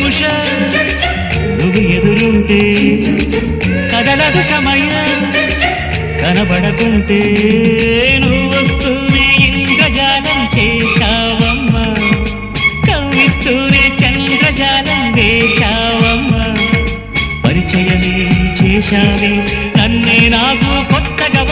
నిమిషం నువ్వు ఎదురుంటే కదలదు సమయం కనబడకుంటే నువ్వు వస్తూనే ఇంద్రజాలం చేశావమ్మా కవ్విస్తూనే చంద్రజాలం వేశావమ్మా పరిచయమే చేశావే నన్నే నాకు కొత్తగా